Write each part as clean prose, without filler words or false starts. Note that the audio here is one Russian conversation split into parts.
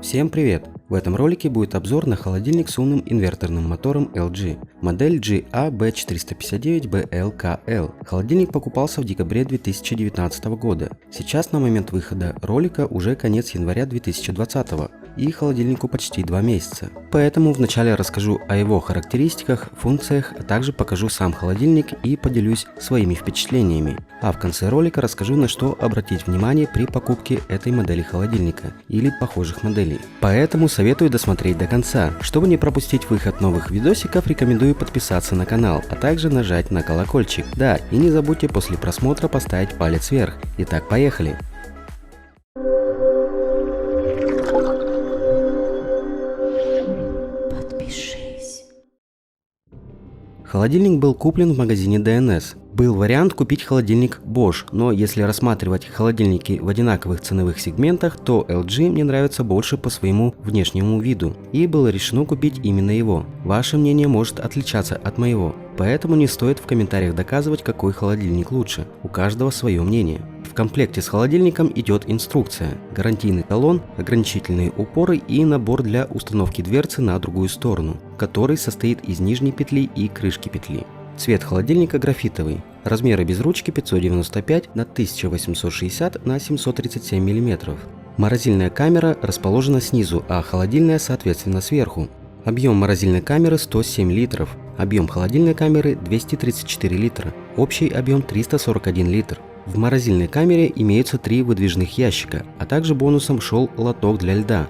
Всем привет! В этом ролике будет обзор на холодильник с умным инверторным мотором LG, модель GA-B459BLKL. Холодильник покупался в декабре 2019 года. Сейчас на момент выхода ролика уже конец января 2020 и холодильнику почти 2 месяца. Поэтому вначале расскажу о его характеристиках, функциях, а также покажу сам холодильник и поделюсь своими впечатлениями. А в конце ролика расскажу, на что обратить внимание при покупке этой модели холодильника или похожих моделей. Поэтому советую досмотреть до конца. Чтобы не пропустить выход новых видосиков, рекомендую подписаться на канал, а также нажать на колокольчик. Да, и не забудьте после просмотра поставить палец вверх. Итак, поехали! Холодильник был куплен в магазине DNS. Был вариант купить холодильник Bosch, но если рассматривать холодильники в одинаковых ценовых сегментах, то LG мне нравится больше по своему внешнему виду, и было решено купить именно его. Ваше мнение может отличаться от моего, поэтому не стоит в комментариях доказывать, какой холодильник лучше, у каждого свое мнение. В комплекте с холодильником идет инструкция, гарантийный талон, ограничительные упоры и набор для установки дверцы на другую сторону, который состоит из нижней петли и крышки петли. Цвет холодильника графитовый. Размеры без ручки 595 на 1860 на 737 мм. Морозильная камера расположена снизу, а холодильная соответственно сверху. Объем морозильной камеры 107 литров. Объем холодильной камеры 234 литра. Общий объем 341 литр. В морозильной камере имеются 3 выдвижных ящика, а также бонусом шел лоток для льда.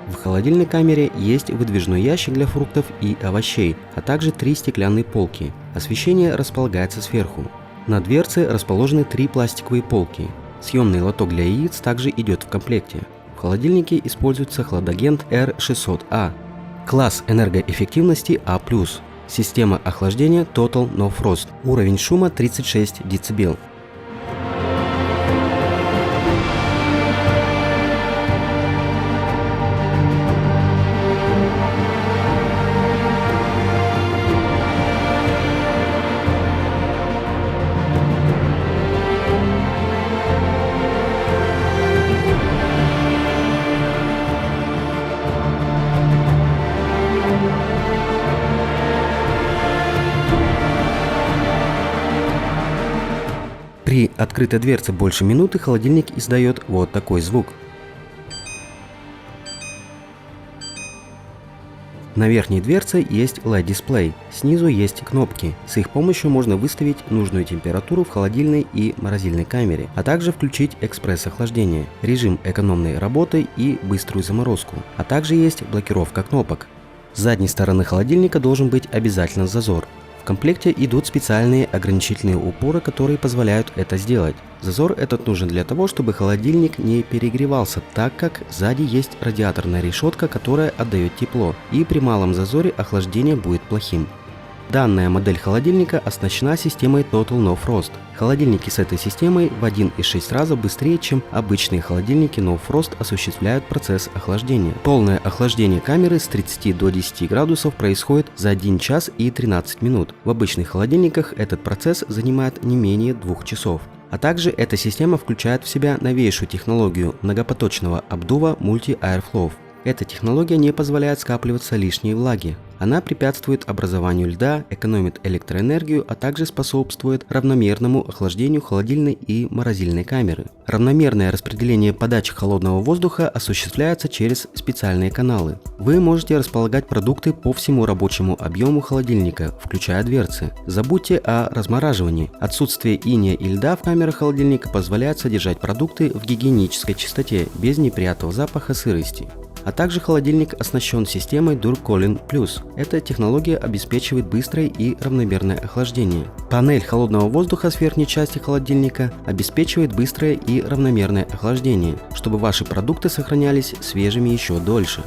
В холодильной камере есть выдвижной ящик для фруктов и овощей, а также 3 стеклянные полки. Освещение располагается сверху. На дверце расположены 3 пластиковые полки. Съемный лоток для яиц также идет в комплекте. В холодильнике используется хладагент R600A. Класс энергоэффективности А+. Система охлаждения Total No Frost. Уровень шума 36 дБ. При открытой дверце больше минуты холодильник издает вот такой звук. На верхней дверце есть LED-дисплей, снизу есть кнопки. С их помощью можно выставить нужную температуру в холодильной и морозильной камере, а также включить экспресс-охлаждение, режим экономной работы и быструю заморозку, а также есть блокировка кнопок. С задней стороны холодильника должен быть обязательно зазор. В комплекте идут специальные ограничительные упоры, которые позволяют это сделать. Зазор этот нужен для того, чтобы холодильник не перегревался, так как сзади есть радиаторная решетка, которая отдает тепло, и при малом зазоре охлаждение будет плохим. Данная модель холодильника оснащена системой Total No Frost. Холодильники с этой системой в 1,6 раза быстрее, чем обычные холодильники No Frost осуществляют процесс охлаждения. Полное охлаждение камеры с 30 до 10 градусов происходит за 1 час и 13 минут. В обычных холодильниках этот процесс занимает не менее 2 часов. А также эта система включает в себя новейшую технологию многопоточного обдува Multi Airflow. Эта технология не позволяет скапливаться лишней влаги. Она препятствует образованию льда, экономит электроэнергию, а также способствует равномерному охлаждению холодильной и морозильной камеры. Равномерное распределение подачи холодного воздуха осуществляется через специальные каналы. Вы можете располагать продукты по всему рабочему объему холодильника, включая дверцы. Забудьте о размораживании. Отсутствие иния и льда в камерах холодильника позволяет содержать продукты в гигиенической чистоте, без неприятного запаха сырости. А также холодильник оснащен системой Durcooling Plus. Эта технология обеспечивает быстрое и равномерное охлаждение. Панель холодного воздуха с верхней части холодильника обеспечивает быстрое и равномерное охлаждение, чтобы ваши продукты сохранялись свежими еще дольше.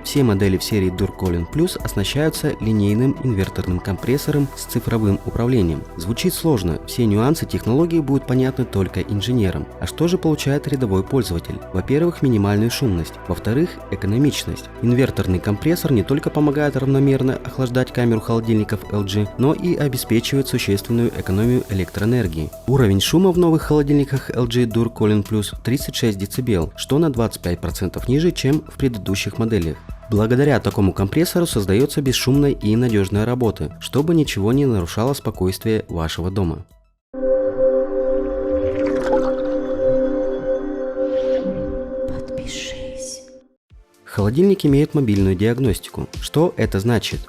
Все модели в серии Durcooling Plus оснащаются линейным инверторным компрессором с цифровым управлением. Звучит сложно, все нюансы технологии будут понятны только инженерам. А что же получает рядовой пользователь? Во-первых, минимальную шумность. Во-вторых, экономичность. Инверторный компрессор не только помогает равномерно охлаждать камеру холодильников LG, но и обеспечивает существенную экономию электроэнергии. Уровень шума в новых холодильниках LG Durcooling Plus 36 дБ, что на 25% ниже, чем в предыдущих моделях. Благодаря такому компрессору создается бесшумная и надежная работа, чтобы ничего не нарушало спокойствие вашего дома. Подпишись. Холодильник имеет мобильную диагностику. Что это значит?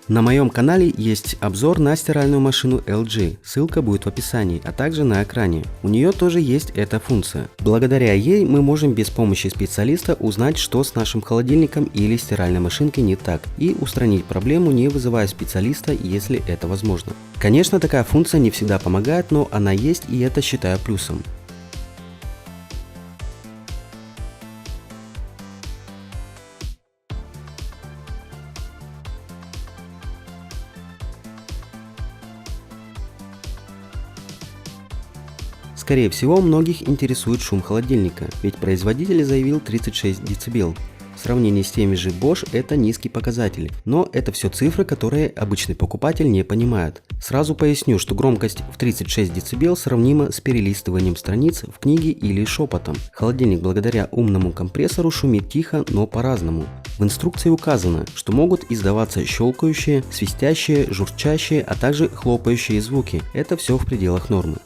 На моем канале есть обзор на стиральную машину LG, ссылка будет в описании, а также на экране. У нее тоже есть эта функция. Благодаря ей мы можем без помощи специалиста узнать, что с нашим холодильником или стиральной машинкой не так, и устранить проблему, не вызывая специалиста, если это возможно. Конечно, такая функция не всегда помогает, но она есть, и это считаю плюсом. Скорее всего, многих интересует шум холодильника, ведь производитель заявил 36 дБ. В сравнении с теми же Bosch это низкий показатель, но это все цифры, которые обычный покупатель не понимает. Сразу поясню, что громкость в 36 дБ сравнима с перелистыванием страниц в книге или шепотом. Холодильник благодаря умному компрессору шумит тихо, но по-разному. В инструкции указано, что могут издаваться щелкающие, свистящие, журчащие, а также хлопающие звуки. Это все в пределах нормы.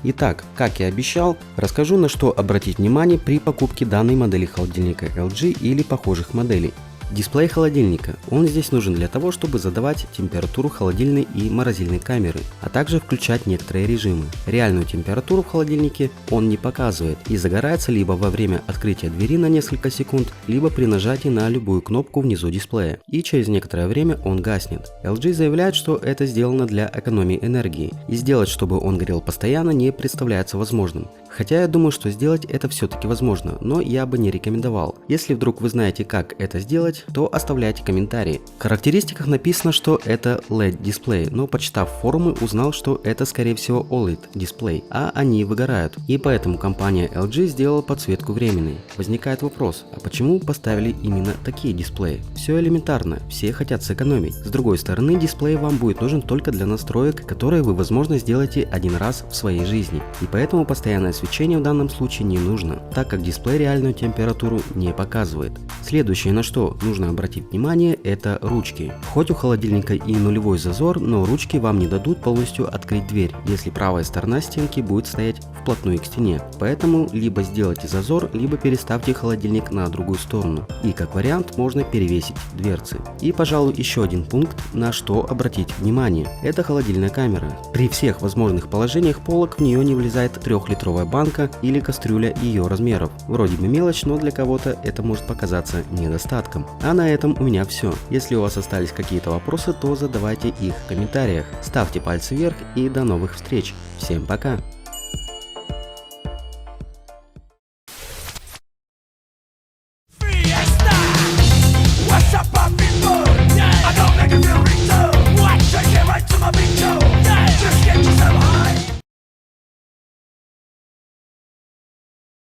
Итак, как и обещал, расскажу, на что обратить внимание при покупке данной модели холодильника LG или похожих моделей. Дисплей холодильника. Он здесь нужен для того, чтобы задавать температуру холодильной и морозильной камеры, а также включать некоторые режимы. Реальную температуру в холодильнике он не показывает и загорается либо во время открытия двери на несколько секунд, либо при нажатии на любую кнопку внизу дисплея, и через некоторое время он гаснет. LG заявляет, что это сделано для экономии энергии, и сделать, чтобы он горел постоянно, не представляется возможным. Хотя я думаю, что сделать это все-таки возможно, но я бы не рекомендовал. Если вдруг вы знаете, как это сделать, то оставляйте комментарии. В характеристиках написано, что это LED дисплей, но почитав форумы, узнал, что это скорее всего OLED дисплей, а они выгорают. И поэтому компания LG сделала подсветку временной. Возникает вопрос, а почему поставили именно такие дисплеи? Все элементарно, все хотят сэкономить. С другой стороны, дисплей вам будет нужен только для настроек, которые вы, возможно, сделаете один раз в своей жизни. И поэтому постоянное свечение в данном случае не нужно, так как дисплей реальную температуру не показывает. Следующее, на что нужно обратить внимание, это ручки. Хоть у холодильника и нулевой зазор, но ручки вам не дадут полностью открыть дверь, если правая сторона стенки будет стоять вплотную к стене. Поэтому либо сделайте зазор, либо переставьте холодильник на другую сторону. И как вариант можно перевесить дверцы. И, пожалуй, еще один пункт, на что обратить внимание. Это холодильная камера. При всех возможных положениях полок в нее не влезает 3-литровая банка или кастрюля ее размеров. Вроде бы мелочь, но для кого-то это может показаться недостатком. А на этом у меня все. Если у вас остались какие-то вопросы, то задавайте их в комментариях. Ставьте пальцы вверх и до новых встреч. Всем пока!